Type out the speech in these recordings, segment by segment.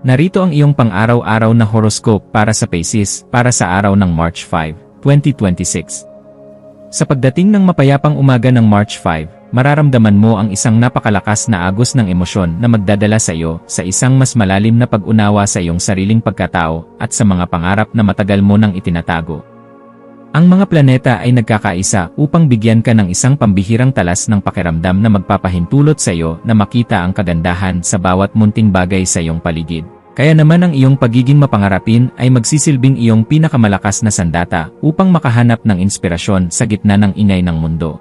Narito ang iyong pang-araw-araw na horoscope para sa Pisces para sa araw ng March 5, 2026. Sa pagdating ng mapayapang umaga ng March 5, mararamdaman mo ang isang napakalakas na agos ng emosyon na magdadala sa iyo sa isang mas malalim na pag-unawa sa iyong sariling pagkatao at sa mga pangarap na matagal mo nang itinatago. Ang mga planeta ay nagkakaisa upang bigyan ka ng isang pambihirang talas ng pakiramdam na magpapahintulot sa iyo na makita ang kagandahan sa bawat munting bagay sa iyong paligid. Kaya naman ang iyong pagiging mapangarapin ay magsisilbing iyong pinakamalakas na sandata upang makahanap ng inspirasyon sa gitna ng ingay ng mundo.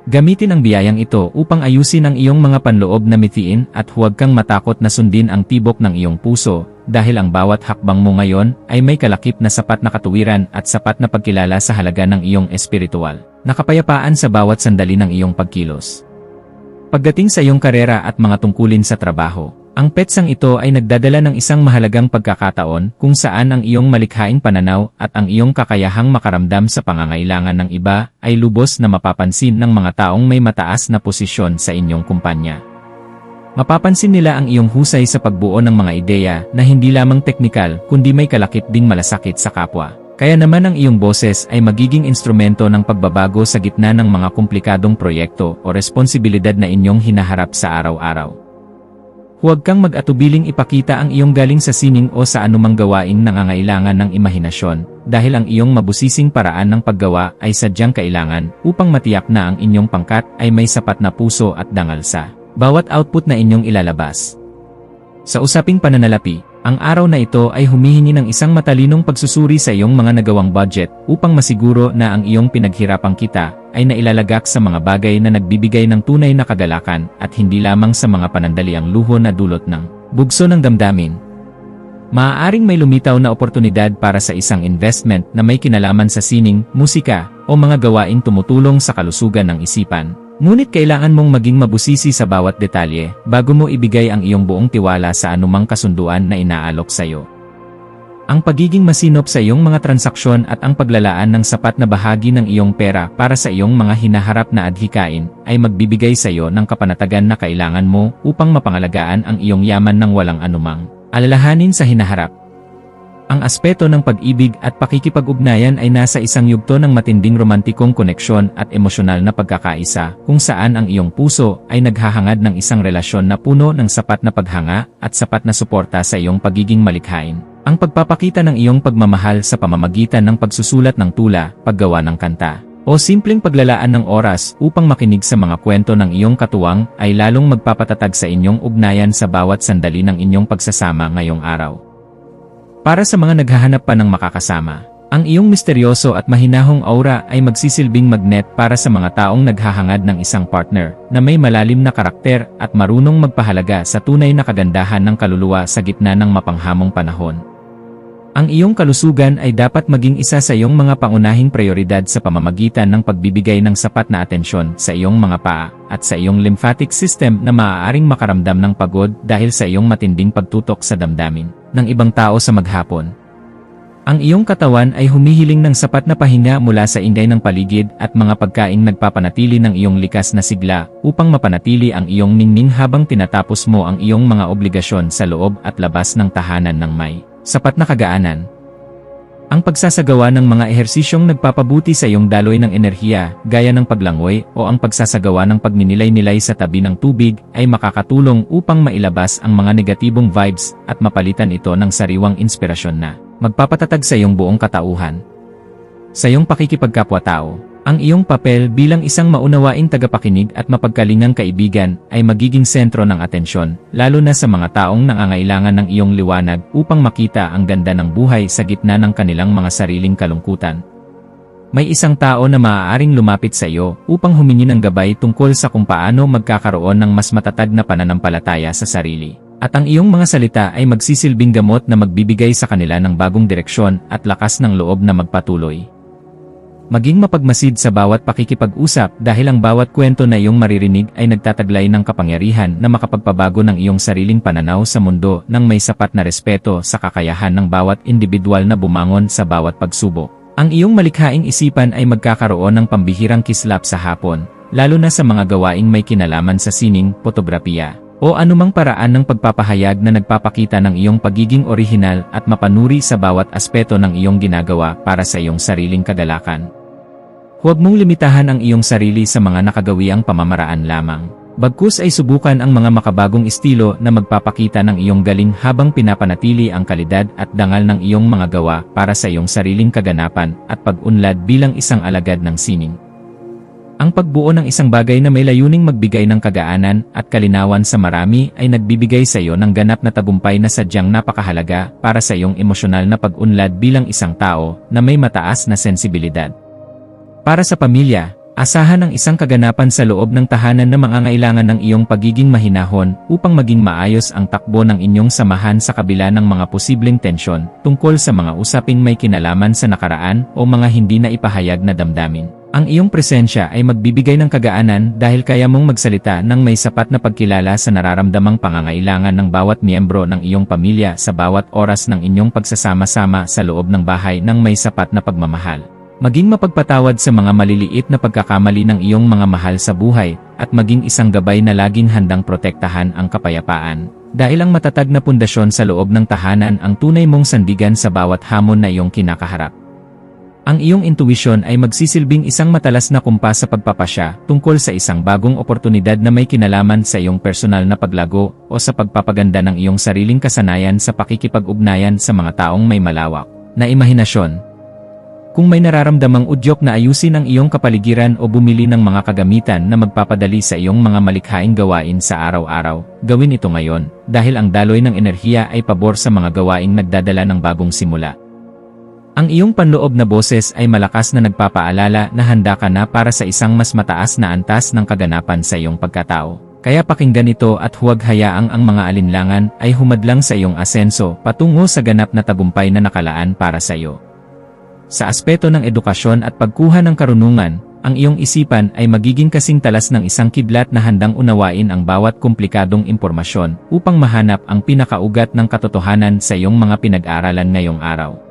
Gamitin ang biyayang ito upang ayusin ang iyong mga panloob na mithiin at huwag kang matakot na sundin ang tibok ng iyong puso dahil ang bawat hakbang mo ngayon ay may kalakip na sapat na katuwiran at sapat na pagkilala sa halaga ng iyong espiritual na kapayapaan sa bawat sandali ng iyong pagkilos. Pagdating sa iyong karera at mga tungkulin sa trabaho, ang petsang ito ay nagdadala ng isang mahalagang pagkakataon kung saan ang iyong malikhaing pananaw at ang iyong kakayahang makaramdam sa pangangailangan ng iba ay lubos na mapapansin ng mga taong may mataas na posisyon sa inyong kumpanya. Mapapansin nila ang iyong husay sa pagbuo ng mga ideya na hindi lamang teknikal kundi may kalakip ding malasakit sa kapwa. Kaya naman ang iyong boses ay magiging instrumento ng pagbabago sa gitna ng mga komplikadong proyekto o responsibilidad na inyong hinaharap sa araw-araw. Huwag kang mag-atubiling ipakita ang iyong galing sa sining o sa anumang gawaing nangangailangan ng imahinasyon dahil ang iyong mabusising paraan ng paggawa ay sadyang kailangan upang matiyak na ang inyong pangkat ay may sapat na puso at dangal sa bawat output na inyong ilalabas. Sa usaping pananalapi, ang araw na ito ay humihingi ng isang matalinong pagsusuri sa iyong mga nagawang budget upang masiguro na ang iyong pinaghirapang kita ay nailalagak sa mga bagay na nagbibigay ng tunay na kagalakan at hindi lamang sa mga panandaliang luho na dulot ng bugso ng damdamin. Maaaring may lumitaw na oportunidad para sa isang investment na may kinalaman sa sining, musika, o mga gawaing tumutulong sa kalusugan ng isipan. Ngunit kailangan mong maging mabusisi sa bawat detalye bago mo ibigay ang iyong buong tiwala sa anumang kasunduan na inaalok sa iyo. Ang pagiging masinop sa iyong mga transaksyon at ang paglalaan ng sapat na bahagi ng iyong pera para sa iyong mga hinaharap na adhikain ay magbibigay sa iyo ng kapanatagan na kailangan mo upang mapangalagaan ang iyong yaman ng walang anumang alalahanin sa hinaharap. Ang aspeto ng pag-ibig at pakikipag-ugnayan ay nasa isang yugto ng matinding romantikong koneksyon at emosyonal na pagkakaisa kung saan ang iyong puso ay naghahangad ng isang relasyon na puno ng sapat na paghanga at sapat na suporta sa iyong pagiging malikhain. Ang pagpapakita ng iyong pagmamahal sa pamamagitan ng pagsusulat ng tula, paggawa ng kanta, o simpleng paglalaan ng oras upang makinig sa mga kwento ng iyong katuwang ay lalong magpapatatag sa inyong ugnayan sa bawat sandali ng inyong pagsasama ngayong araw. Para sa mga naghahanap pa ng makakasama, ang iyong misteryoso at mahinahong aura ay magsisilbing magnet para sa mga taong naghahangad ng isang partner na may malalim na karakter at marunong magpahalaga sa tunay na kagandahan ng kaluluwa sa gitna ng mapanghamong panahon. Ang iyong kalusugan ay dapat maging isa sa iyong mga pangunahing prioridad sa pamamagitan ng pagbibigay ng sapat na atensyon sa iyong mga paa at sa iyong lymphatic system na maaaring makaramdam ng pagod dahil sa iyong matinding pagtutok sa damdamin ng ibang tao sa maghapon. Ang iyong katawan ay humihiling ng sapat na pahinga mula sa ingay ng paligid at mga pagkaing nagpapanatili ng iyong likas na sigla upang mapanatili ang iyong ningning habang tinatapos mo ang iyong mga obligasyon sa loob at labas ng tahanan ng may sapat na kagaanan. Ang pagsasagawa ng mga ehersisyong nagpapabuti sa iyong daloy ng enerhiya, gaya ng paglangoy o ang pagsasagawa ng pagninilay-nilay sa tabi ng tubig ay makakatulong upang mailabas ang mga negatibong vibes at mapalitan ito ng sariwang inspirasyon na magpapatatag sa iyong buong katauhan. Sa iyong pakikipagkapwa-tao, ang iyong papel bilang isang maunawaing tagapakinig at mapagkalingang kaibigan ay magiging sentro ng atensyon, lalo na sa mga taong nangangailangan ng iyong liwanag upang makita ang ganda ng buhay sa gitna ng kanilang mga sariling kalungkutan. May isang tao na maaaring lumapit sa iyo upang humingi ng gabay tungkol sa kung paano magkakaroon ng mas matatag na pananampalataya sa sarili. At ang iyong mga salita ay magsisilbing gamot na magbibigay sa kanila ng bagong direksyon at lakas ng loob na magpatuloy. Maging mapagmasid sa bawat pakikipag-usap dahil ang bawat kwento na iyong maririnig ay nagtataglay ng kapangyarihan na makapagpabago ng iyong sariling pananaw sa mundo nang may sapat na respeto sa kakayahan ng bawat individual na bumangon sa bawat pagsubok. Ang iyong malikhaing isipan ay magkakaroon ng pambihirang kislap sa hapon, lalo na sa mga gawaing may kinalaman sa sining, fotografiya, o anumang paraan ng pagpapahayag na nagpapakita ng iyong pagiging orihinal at mapanuri sa bawat aspeto ng iyong ginagawa para sa iyong sariling kagalakan. Huwag mong limitahan ang iyong sarili sa mga nakagawiang pamamaraan lamang. Bagkus ay subukan ang mga makabagong estilo na magpapakita ng iyong galing habang pinapanatili ang kalidad at dangal ng iyong mga gawa para sa iyong sariling kaganapan at pag-unlad bilang isang alagad ng sining. Ang pagbuo ng isang bagay na may layuning magbigay ng kagaanan at kalinawan sa marami ay nagbibigay sa iyo ng ganap na tagumpay na sadyang napakahalaga para sa iyong emosyonal na pag-unlad bilang isang tao na may mataas na sensibilidad. Para sa pamilya, asahan ang isang kaganapan sa loob ng tahanan na mangangailangan ng iyong pagiging mahinahon upang maging maayos ang takbo ng inyong samahan sa kabila ng mga posibleng tensyon tungkol sa mga usaping may kinalaman sa nakaraan o mga hindi na ipahayag na damdamin. Ang iyong presensya ay magbibigay ng kagaanan dahil kaya mong magsalita ng may sapat na pagkilala sa nararamdamang pangangailangan ng bawat miyembro ng iyong pamilya sa bawat oras ng inyong pagsasama-sama sa loob ng bahay ng may sapat na pagmamahal. Maging mapagpatawad sa mga maliliit na pagkakamali ng iyong mga mahal sa buhay at maging isang gabay na laging handang protektahan ang kapayapaan. Dahil ang matatag na pundasyon sa loob ng tahanan ang tunay mong sandigan sa bawat hamon na iyong kinakaharap. Ang iyong intuwisyon ay magsisilbing isang matalas na kumpas sa pagpapasya tungkol sa isang bagong oportunidad na may kinalaman sa iyong personal na paglago o sa pagpapaganda ng iyong sariling kasanayan sa pakikipag-ugnayan sa mga taong may malawak na imahinasyon. Kung may nararamdamang udyok na ayusin ang iyong kapaligiran o bumili ng mga kagamitan na magpapadali sa iyong mga malikhaing gawain sa araw-araw, gawin ito ngayon dahil ang daloy ng enerhiya ay pabor sa mga gawaing nagdadala ng bagong simula. Ang iyong panloob na boses ay malakas na nagpapaalala na handa ka na para sa isang mas mataas na antas ng kaganapan sa iyong pagkatao. Kaya pakinggan ito at huwag hayaang ang mga alinlangan ay humadlang sa iyong asenso patungo sa ganap na tagumpay na nakalaan para sa iyo. Sa aspeto ng edukasyon at pagkuha ng karunungan, ang iyong isipan ay magiging kasing talas ng isang kidlat na handang unawain ang bawat komplikadong impormasyon upang mahanap ang pinakaugat ng katotohanan sa iyong mga pinag-aralan ngayong araw.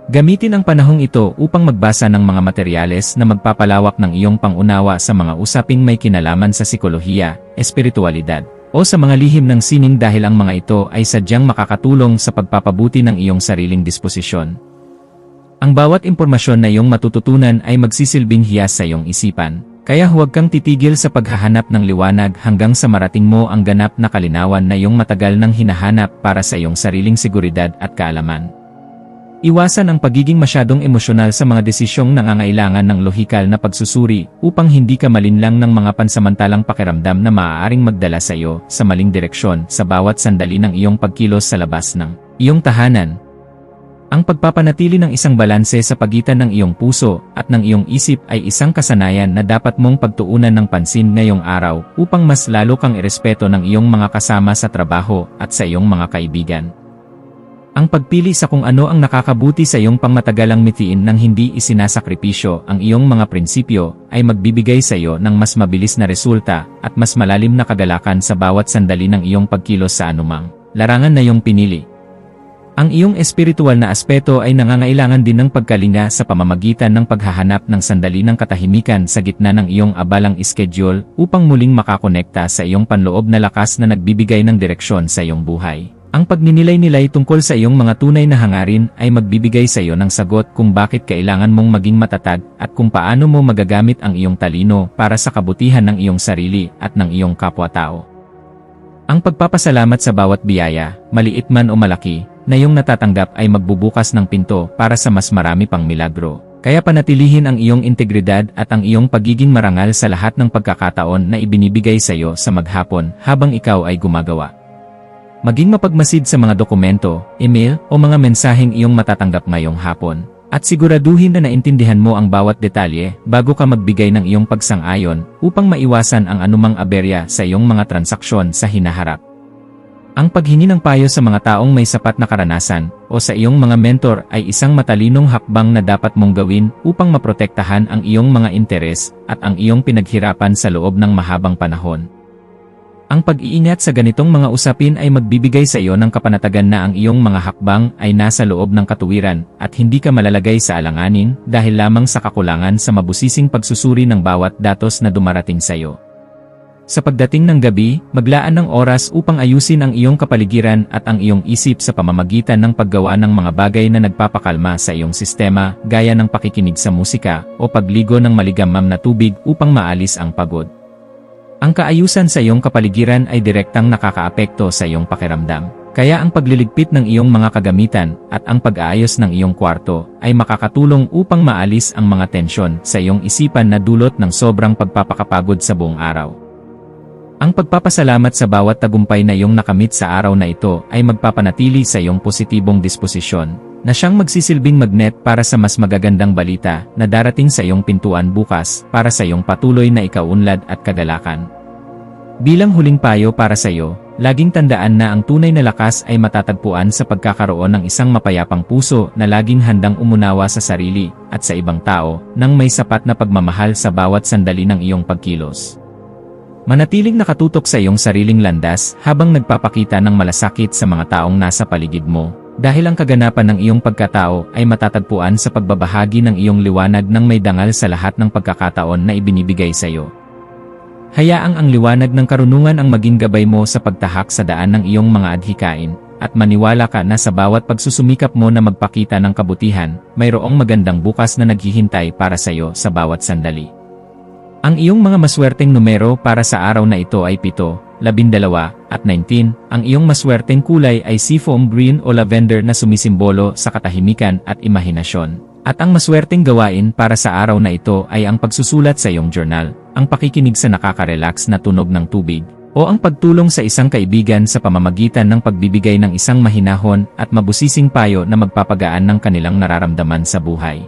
Gamitin ang panahong ito upang magbasa ng mga materyales na magpapalawak ng iyong pangunawa sa mga usaping may kinalaman sa sikolohiya, espiritualidad, o sa mga lihim ng sining dahil ang mga ito ay sadyang makakatulong sa pagpapabuti ng iyong sariling disposisyon. Ang bawat impormasyon na iyong matututunan ay magsisilbing hiyas sa iyong isipan, kaya huwag kang titigil sa paghahanap ng liwanag hanggang sa marating mo ang ganap na kalinawan na iyong matagal nang hinahanap para sa iyong sariling seguridad at kaalaman. Iwasan ang pagiging masyadong emosyonal sa mga desisyong nangangailangan ng lohikal na pagsusuri upang hindi ka malinlang ng mga pansamantalang pakiramdam na maaaring magdala sa iyo sa maling direksyon sa bawat sandali ng iyong pagkilos sa labas ng iyong tahanan. Ang pagpapanatili ng isang balanse sa pagitan ng iyong puso at ng iyong isip ay isang kasanayan na dapat mong pagtuunan ng pansin ngayong araw upang mas lalo kang irespeto ng iyong mga kasama sa trabaho at sa iyong mga kaibigan. Ang pagpili sa kung ano ang nakakabuti sa iyong pangmatagalang mitiin nang hindi isinasakripisyo ang iyong mga prinsipyo ay magbibigay sa iyo ng mas mabilis na resulta at mas malalim na kagalakan sa bawat sandali ng iyong pagkilos sa anumang larangan na iyong pinili. Ang iyong espiritual na aspeto ay nangangailangan din ng pagkalinga sa pamamagitan ng paghahanap ng sandali ng katahimikan sa gitna ng iyong abalang schedule upang muling makakonekta sa iyong panloob na lakas na nagbibigay ng direksyon sa iyong buhay. Ang pagninilay-nilay tungkol sa iyong mga tunay na hangarin ay magbibigay sa iyo ng sagot kung bakit kailangan mong maging matatag at kung paano mo magagamit ang iyong talino para sa kabutihan ng iyong sarili at ng iyong kapwa-tao. Ang pagpapasalamat sa bawat biyaya, maliit man o malaki, na iyong natatanggap ay magbubukas ng pinto para sa mas marami pang milagro. Kaya panatilihin ang iyong integridad at ang iyong pagiging marangal sa lahat ng pagkakataon na ibinibigay sa iyo sa maghapon habang ikaw ay gumagawa. Maging mapagmasid sa mga dokumento, email, o mga mensaheng iyong matatanggap ngayong hapon. At siguraduhin na naintindihan mo ang bawat detalye bago ka magbigay ng iyong pagsang-ayon upang maiwasan ang anumang aberya sa iyong mga transaksyon sa hinaharap. Ang paghingi ng payo sa mga taong may sapat na karanasan o sa iyong mga mentor ay isang matalinong hakbang na dapat mong gawin upang maprotektahan ang iyong mga interes at ang iyong pinaghirapan sa loob ng mahabang panahon. Ang pag-iingat sa ganitong mga usapin ay magbibigay sa iyo ng kapanatagan na ang iyong mga hakbang ay nasa loob ng katuwiran at hindi ka malalagay sa alanganin dahil lamang sa kakulangan sa mabusising pagsusuri ng bawat datos na dumarating sa iyo. Sa pagdating ng gabi, maglaan ng oras upang ayusin ang iyong kapaligiran at ang iyong isip sa pamamagitan ng paggawa ng mga bagay na nagpapakalma sa iyong sistema, gaya ng pakikinig sa musika o pagligo ng maligamgam na tubig upang maalis ang pagod. Ang kaayusan sa iyong kapaligiran ay direktang nakakaapekto sa iyong pakiramdam. Kaya ang pagliligpit ng iyong mga kagamitan at ang pag-aayos ng iyong kwarto ay makakatulong upang maalis ang mga tensyon sa iyong isipan na dulot ng sobrang pagpapakapagod sa buong araw. Ang pagpapasalamat sa bawat tagumpay na iyong nakamit sa araw na ito ay magpapanatili sa iyong positibong disposisyon, na siyang magsisilbing magnet para sa mas magagandang balita na darating sa iyong pintuan bukas para sa iyong patuloy na ikaunlad at kagalakan. Bilang huling payo para sa iyo, laging tandaan na ang tunay na lakas ay matatagpuan sa pagkakaroon ng isang mapayapang puso na laging handang umunawa sa sarili at sa ibang tao nang may sapat na pagmamahal sa bawat sandali ng iyong pagkilos. Manatiling nakatutok sa iyong sariling landas habang nagpapakita ng malasakit sa mga taong nasa paligid mo, dahil ang kaganapan ng iyong pagkatao ay matatagpuan sa pagbabahagi ng iyong liwanag ng may dangal sa lahat ng pagkakataon na ibinibigay sa iyo. Hayaang ang liwanag ng karunungan ang maging gabay mo sa pagtahak sa daan ng iyong mga adhikain, at maniwala ka na sa bawat pagsusumikap mo na magpakita ng kabutihan, mayroong magandang bukas na naghihintay para sa iyo sa bawat sandali. Ang iyong mga maswerteng numero para sa araw na ito ay 7, 12, at 19. Ang iyong maswerteng kulay ay seafoam green o lavender na sumisimbolo sa katahimikan at imahinasyon. At ang maswerteng gawain para sa araw na ito ay ang pagsusulat sa iyong journal, ang pakikinig sa nakaka-relax na tunog ng tubig, o ang pagtulong sa isang kaibigan sa pamamagitan ng pagbibigay ng isang mahinahon at mabusising payo na magpapagaan ng kanilang nararamdaman sa buhay.